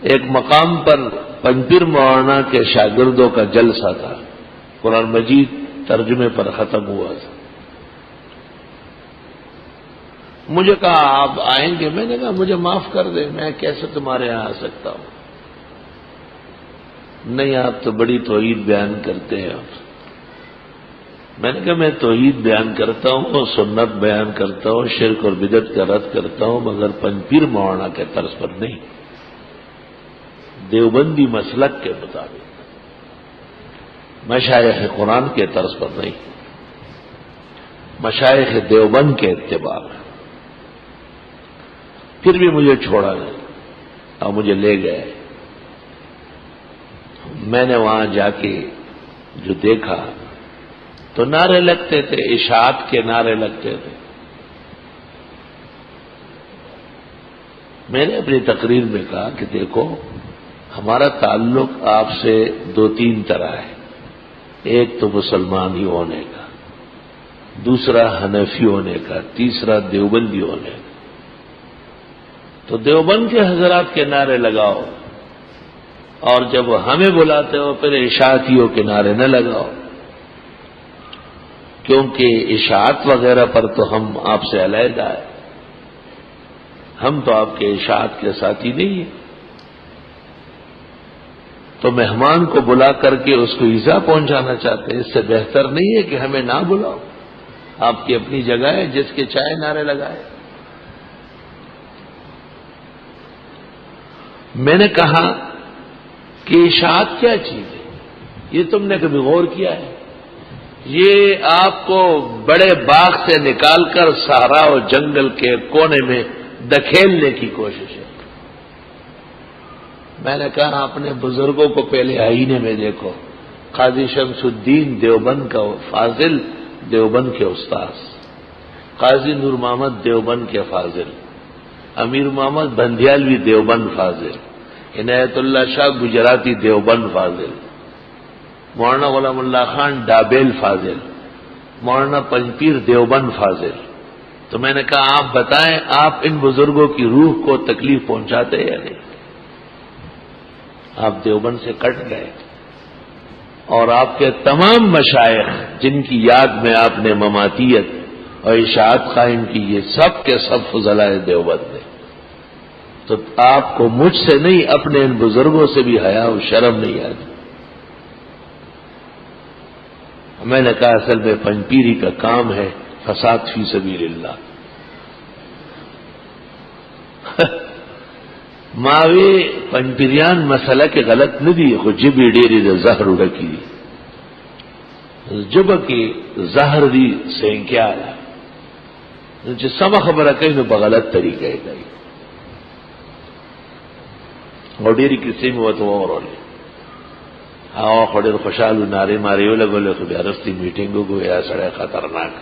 ایک مقام پر پنپیر مولانا کے شاگردوں کا جلسہ تھا، قرآن مجید ترجمے پر ختم ہوا تھا۔ مجھے کہا آپ آئیں گے؟ میں نے کہا مجھے معاف کر دیں، میں کیسے تمہارے یہاں آ سکتا ہوں؟ نہیں، آپ تو بڑی توحید بیان کرتے ہیں۔ میں نے کہا میں توحید بیان کرتا ہوں، سنت بیان کرتا ہوں، شرک اور بدعت کا رد کرتا ہوں، مگر پنپیر مولانا کے طرز پر نہیں، دیوبندی مسلک کے مطابق، مشائخ قرآن کے طرز پر نہیں، مشائخ دیوبند کے اتباع میں۔ پھر بھی مجھے چھوڑا نہیں اور مجھے لے گئے۔ میں نے وہاں جا کے جو دیکھا تو نعرے لگتے تھے، اشاعت کے نعرے لگتے تھے۔ میں نے اپنی تقریر میں کہا کہ دیکھو، ہمارا تعلق آپ سے دو تین طرح ہے، ایک تو مسلمان ہی ہونے کا، دوسرا حنفی ہونے کا، تیسرا دیوبندی ہونے کا۔ تو دیوبند کے حضرات کے نعرے لگاؤ، اور جب ہمیں بلاتے ہو پھر اشاعتیوں کے نعرے نہ لگاؤ، کیونکہ اشاعت وغیرہ پر تو ہم آپ سے علیحدہ ہیں، ہم تو آپ کے اشاعت کے ساتھی نہیں ہیں۔ تو مہمان کو بلا کر کے اس کو ایذا پہنچانا چاہتے ہیں، اس سے بہتر نہیں ہے کہ ہمیں نہ بلاؤ، آپ کی اپنی جگہ ہے، جس کے چاہے نعرے لگائے۔ میں نے کہا کہ اشاعت کیا چیز ہے؟ یہ تم نے کبھی غور کیا ہے؟ یہ آپ کو بڑے باغ سے نکال کر صحرا و جنگل کے کونے میں دکھیلنے کی کوشش ہے۔ میں نے کہا اپنے بزرگوں کو پہلے آئینے میں دیکھو، قاضی شمس الدین دیوبند کا فاضل، دیوبند کے استاذ، قاضی نور محمد دیوبند کے فاضل، امیر محمد بندیالوی دیوبند فاضل، عنایت اللہ شاہ گجراتی دیوبند فاضل، مولانا غلام اللہ خان ڈابیل فاضل، مولانا پنپیر دیوبند فاضل۔ تو میں نے کہا آپ بتائیں، آپ ان بزرگوں کی روح کو تکلیف پہنچاتے یا نہیں؟ آپ دیوبند سے کٹ گئے، اور آپ کے تمام مشائخ جن کی یاد میں آپ نے مماتیت اور اشاعت قائم کی، یہ سب کے سب فضلاء دیوبند ہیں۔ تو آپ کو مجھ سے نہیں، اپنے ان بزرگوں سے بھی حیا و شرم نہیں آتی۔ میں نے کہا اصل میں پنپیری کا کام ہے فساد فی سبیل اللہ۔ ماوی پنپیریان مسئلہ کے غلط نہ دی، خود جبی ڈیری دا زہر اڑکی دی، جب کی زہر دی سینکیا ہے، جو سما خبر کہیں نو بغلط طریقے گئی، اور ڈیری کسی میں وہ تو اور ہو لی ہاں خڑے خوشحال نعرے مارے لگولے خود ارستی میٹنگوں کو یا سڑے خطرناک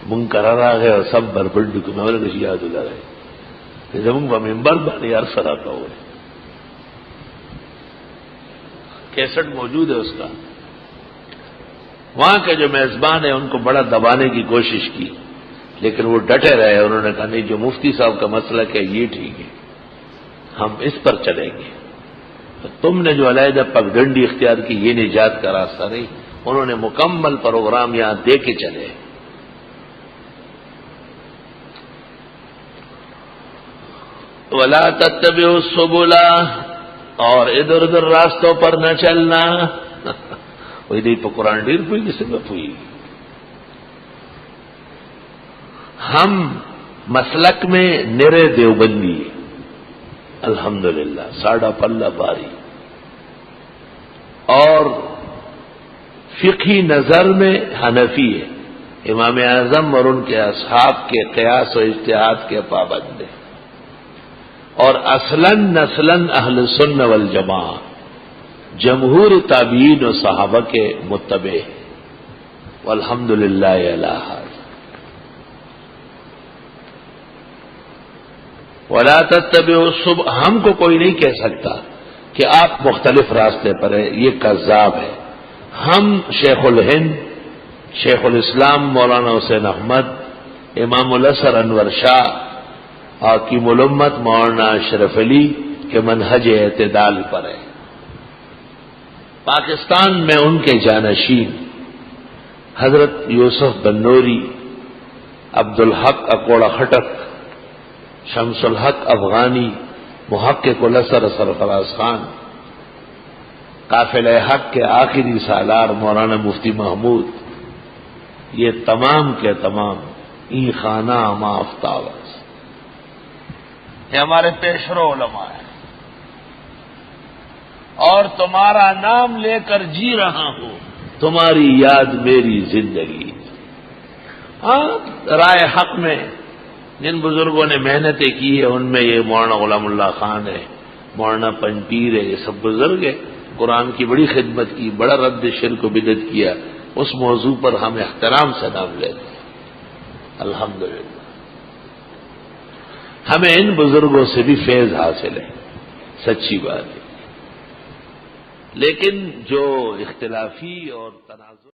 منگ کرا گئے اور سب بربڈ کو کسی یاد الا رہے کہ جب ممبر بانی یار سراتا ہوئے کیسٹ موجود ہے اس کا۔ وہاں کے جو میزبان ہیں ان کو بڑا دبانے کی کوشش کی، لیکن وہ ڈٹے رہے، انہوں نے کہا نہیں، جو مفتی صاحب کا مسئلہ کہ یہ ٹھیک ہے، ہم اس پر چلیں گے۔ تو تم نے جو علیحدہ پگڈنڈی اختیار کی، یہ نجات کا راستہ نہیں۔ انہوں نے مکمل پروگرام یہاں دے کے چلے۔ وَلَا تَتَّبِعُوا السُّبُلَ، اور ادھر ادھر راستوں پر نہ چلنا۔ وہی نہیں تو قرآن ڈیر پوئی کسی میں پوئی۔ ہم مسلک میں نرے دیوبندی، الحمدللہ ساڑھا پلہ باری، اور فقہی نظر میں حنفی ہے، امام اعظم اور ان کے اصحاب کے قیاس و اجتہاد کے پابند ہیں، اور اصلاً نسلاً اہل سنہ والجماعہ، جمہور تابعین و صحابہ کے متبع، والحمدللہ علی ھذا۔ وَلَا تَتَّبِعُوا السُّبُلَ، ہم کو کوئی نہیں کہہ سکتا کہ آپ مختلف راستے پر ہیں، یہ کذاب ہے۔ ہم شیخ الہند، شیخ الاسلام مولانا حسین احمد، امام الازہر انور شاہ، حکیم الامت مولانا اشرف علی کہ منہج اعتدال پر ہے۔ پاکستان میں ان کے جانشین حضرت یوسف بنوری، عبدالحق اکوڑا خٹک، شمس الحق افغانی، محقق الاسر سرفراز خان، قافلہ حق کے آخری سالار مولانا مفتی محمود، یہ تمام کے تمام ای خانہ ما افتاوز، یہ ہمارے پیشرو علماء ہیں، اور تمہارا نام لے کر جی رہا ہوں، تمہاری یاد میری زندگی۔ ہاں، رائے حق میں جن بزرگوں نے محنتیں کی ہیں ان میں یہ مولانا غلام اللہ خان ہے، مولانا پنجپیر ہے، یہ سب بزرگ ہیں، قرآن کی بڑی خدمت کی، بڑا رد شرک و بدعت کیا، اس موضوع پر ہم احترام سے نام لیتے ہیں۔ الحمدللہ ہمیں ان بزرگوں سے بھی فیض حاصل ہے، سچی بات ہے، لیکن جو اختلافی اور تنازع